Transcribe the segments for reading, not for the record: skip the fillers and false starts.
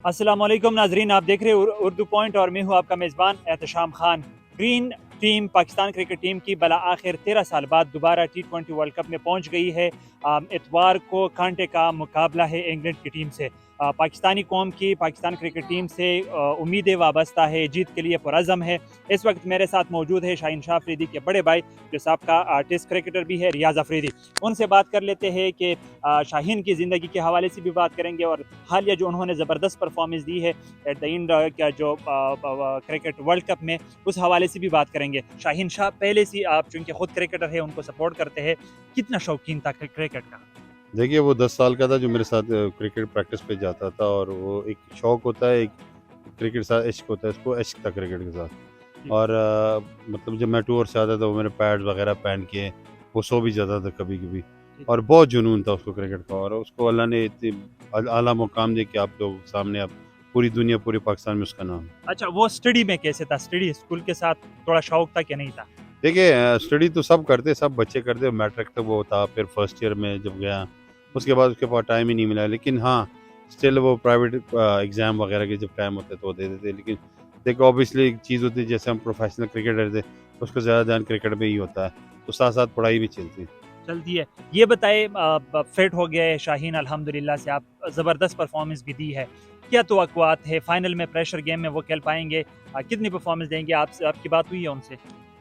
अस्सलाम वालेकुम नाजरीन, आप देख रहे हो उर्दू पॉइंट और मैं हूं आपका मेज़बान Ehtesham Khan. Green team Pakistan cricket team की बला आखिर 13 साल बाद दोबारा T20 वर्ल्ड कप में पहुंच गई है। इतवार को कांटे का मुकाबला है इंग्लैंड की टीम से। पाकिस्तानी कौम की पाकिस्तान क्रिकेट टीम से उम्मीदें वाबस्ता है, जीत के लिए पुरज़म है। इस वक्त मेरे साथ मौजूद है शाहीन शाह अफरीदी के बड़े भाई, जो साबका टेस्ट क्रिकेटर भी है, रियाज अफरीदी। उनसे बात कर लेते हैं कि शाहीन की ज़िंदगी के हवाले से भी बात करेंगे और हालिया जो उन्होंने ज़बरदस्त परफॉर्मेंस दी है एट द एंड क्या जो क्रिकेट वर्ल्ड कप में, उस हवाले से भी बात करेंगे। शाहीन शाह, पहले से आप चूँकि खुद क्रिकेटर है, उनको सपोर्ट करते हैं, कितना शौकीन था क्रिकेट का? देखिए, वो 10 साल का था जो मेरे साथ क्रिकेट प्रैक्टिस पे जाता था, और वो एक शौक होता है, एक क्रिकेट के साथ इश्क होता है, उसको इश्क था क्रिकेट के साथ। जी, और मतलब जब मैं टूर से आता था, वो मेरे पैड्स वगैरह पहन के वो सो भी जाता था कभी-कभी, जी। और बहुत जुनून था उसको क्रिकेट का, और उसको अल्लाह ने इतनी आला मुकाम दिया कि आप लोग सामने, आप पूरी दुनिया, पूरे पाकिस्तान में उसका नाम है। अच्छा, वो स्टडी में कैसे था? स्टडी स्कूल के साथ थोड़ा शौक था कि नहीं था? देखिए, स्टडी तो सब करते, सब बच्चे करते, मैट्रिक तक वो था, फिर फर्स्ट ईयर में जब गया, उसके बाद उसके पास टाइम ही नहीं मिला। लेकिन हाँ, स्टिल वो प्राइवेट एग्ज़ाम वगैरह के जब टाइम होता है तो वो दे देते। लेकिन देखो, ऑब्वियसली एक चीज़ होती है, जैसे हम प्रोफेशनल क्रिकेटर थे, उसको ज़्यादा ध्यान क्रिकेट में ही होता है, तो साथ-साथ पढ़ाई भी चलती है। चलती है। ये बताइए, फिट हो गए शाहीन अल्हम्दुलिल्लाह से, आप ज़बरदस्त परफॉर्मेंस भी दी है। क्या तवक्कुआत है फाइनल में प्रेशर गेम में वो खेल पाएँगे? कितनी परफॉर्मेंस देंगे? आपसे आपकी बात हुई है उनसे?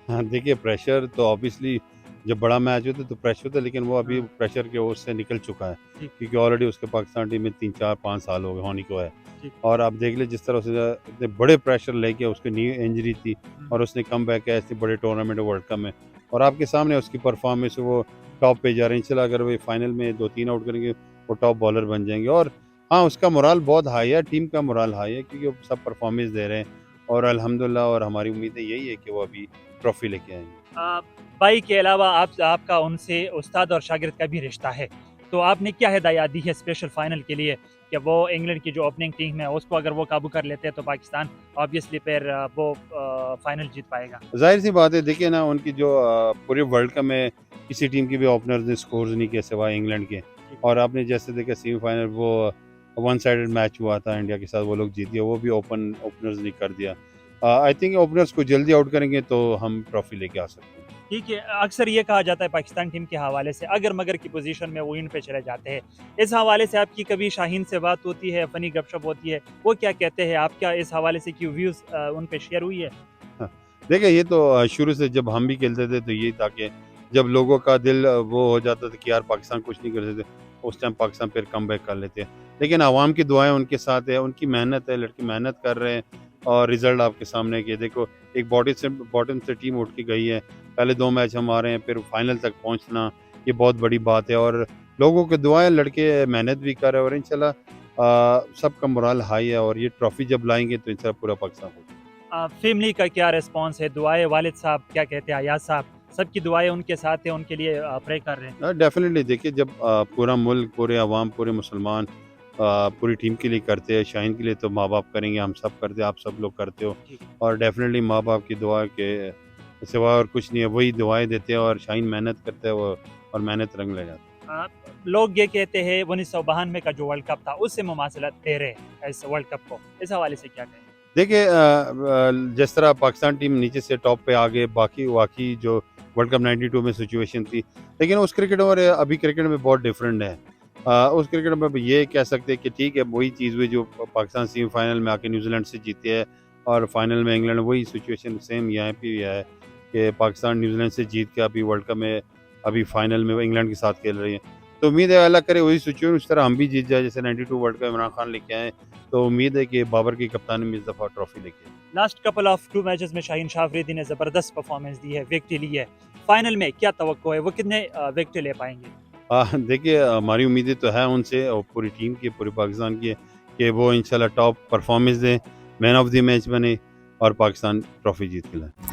हाँ, देखिए, प्रेशर तो ऑब्वियसली जब बड़ा मैच होता है तो प्रेशर होता है, लेकिन वो अभी हाँ, प्रेशर के ओर से निकल चुका है, जी, क्योंकि ऑलरेडी उसके पाकिस्तान टीम में 3, 4, 5 साल हो गए होनी को है। जी। और आप देख लें जिस तरह से इतने बड़े प्रेशर लेके, उसकी नी इंजरी थी हुँ, और उसने कमबैक किया ऐसे बड़े टूर्नामेंट वर्ल्ड कप में, और आपके सामने उसकी परफॉर्मेंस, वो टॉप पे जा रहे हैं। चलो, अगर वो फाइनल में 2-3 आउट करेंगे, वो टॉप बॉलर बन जाएँगे। और हाँ, उसका मोराल बहुत हाई है, टीम का मोराल हाई है, क्योंकि वो सब परफॉर्मेंस दे रहे हैं, और अल्हम्दुलिल्लाह, और हमारी उम्मीदें यही है कि वो अभी ट्रॉफी लेके आएँगे। अ, भाई के अलावा आपका उनसे उस्ताद और शागिर्द का भी रिश्ता है। तो आपने क्या हिदायत दी है स्पेशल फाइनल के लिए कि वो इंग्लैंड की जो ओपनिंग टीम है, उसको अगर वो काबू कर लेते हैं तो पाकिस्तान ऑब्वियसली फिर वो फाइनल जीत पाएगा? ज़ाहिर-सी बात है, देखिए ना, उनकी जो पूरे वर्ल्ड कप में किसी टीम के भी ओपनर्स ने स्कोर्स नहीं किए सिवाय इंग्लैंड के। जी, और आपने जैसे देखा सेमीफाइनल, वो वन साइडेड मैच हुआ था इंडिया के साथ, वो लोग जीत गए, वो भी ओपनर्स ने कर दिया। आई थिंक ओपनर्स को जल्दी आउट करेंगे तो हम ट्रॉफी लेके आ सकते हैं। ठीक है। अक्सर ये कहा जाता है पाकिस्तान टीम के हवाले से, अगर-मगर की पोज़ीशन में वो इन पे चले जाते हैं। इस हवाले से आपकी कभी शाहीन से बात होती है, फ़नी गपशप होती है, वो क्या कहते हैं? आप क्या इस हवाले से की व्यूज़ उन पे शेयर हुई है? हाँ, देखिए, ये तो शुरू से जब हम भी खेलते थे तो यही था कि जब लोगों का दिल वो हो जाता था कि यार पाकिस्तान कुछ नहीं कर सकते, उस टाइम पाकिस्तान फिर कमबैक कर लेते हैं। लेकिन आवाम की दुआएं उनके साथ है, उनकी मेहनत है, लड़के मेहनत कर रहे हैं, और रिजल्ट आपके सामने है कि देखो, एक बॉटम से टीम उठ के गई है, पहले 2 मैच हम आ रहे हैं, फिर फाइनल तक पहुंचना, ये बहुत बड़ी बात है। और लोगों की दुआएं, लड़के मेहनत भी कर रहे हैं, और इंशाल्लाह सबका मोरल हाई है, और ये ट्रॉफी जब लाएंगे तो इंशाल्लाह पूरा पाकिस्तान हो। फैमिली का क्या रिस्पॉन्स है? दुआएँ वालिद साहब क्या कहते हैं? अयाज़ साहब, सबकी दुआएँ उनके साथ हैं, उनके लिए प्रे कर रहे हैं? डेफ़िनेटली, देखिए, जब पूरा मुल्क, पूरे अवाम, पूरे मुसलमान पूरी टीम के लिए करते हैं, शाहीन के लिए तो माँ-बाप करेंगे, हम सब करते हैं, आप सब लोग करते हो। जी। और डेफ़िनेटली माँ-बाप की दुआ के सिवा और कुछ नहीं है, वही दुआएँ देते हैं, और शाहीन मेहनत करता है वो, और मेहनत रंग ले जाता है। अ, लोग ये कहते हैं 1992 का जो वर्ल्ड कप था, उससे मुमासिलत दे रहे हैं इस वर्ल्ड कप को। इस हवाले से क्या कहेंगे? देखिए, जिस तरह पाकिस्तान टीम नीचे से टॉप पे आ गए, बाकी वाक़ई जो वर्ल्ड कप 92 में सिचुएशन थी, लेकिन उस क्रिकेट और अभी क्रिकेट में बहुत डिफरेंट है। उस क्रिकेट में अब ये कह सकते हैं कि ठीक है, वही चीज़ हुई जो पाकिस्तान सेमीफाइनल में आके न्यूज़ीलैंड से जीते है, और फाइनल में इंग्लैंड, वही सिचुएशन सेम यहाँ पे भी है कि पाकिस्तान न्यूज़ीलैंड से जीत के अभी वर्ल्ड कप में, अभी फाइनल में वो इंग्लैंड के साथ खेल रही है। तो उम्मीद है अल्लाह करे वही सिचुएशन उस तरह हम भी जीत जाए, जैसे 92 वर्ल्ड कप इमरान खान लेके आए। तो उम्मीद है कि बाबर की कप्तानी में इस दफ़ा ट्रॉफी लेके आए। लास्ट कपल ऑफ 2 मैचेस में शाहीन शाह अफरीदी ने ज़बरदस्त परफॉर्मेंस दी है, विक्ट्री ली है। फाइनल में क्या तवक्को है? वो कितने विकेट ले पाएँगे? देखिए, हमारी उम्मीदें तो है उनसे, और पूरी टीम की, पूरे पाकिस्तान की है कि वो इंशाल्लाह टॉप परफॉर्मेंस दें, मैन ऑफ द मैच बने, और पाकिस्तान ट्रॉफी जीत के लाए।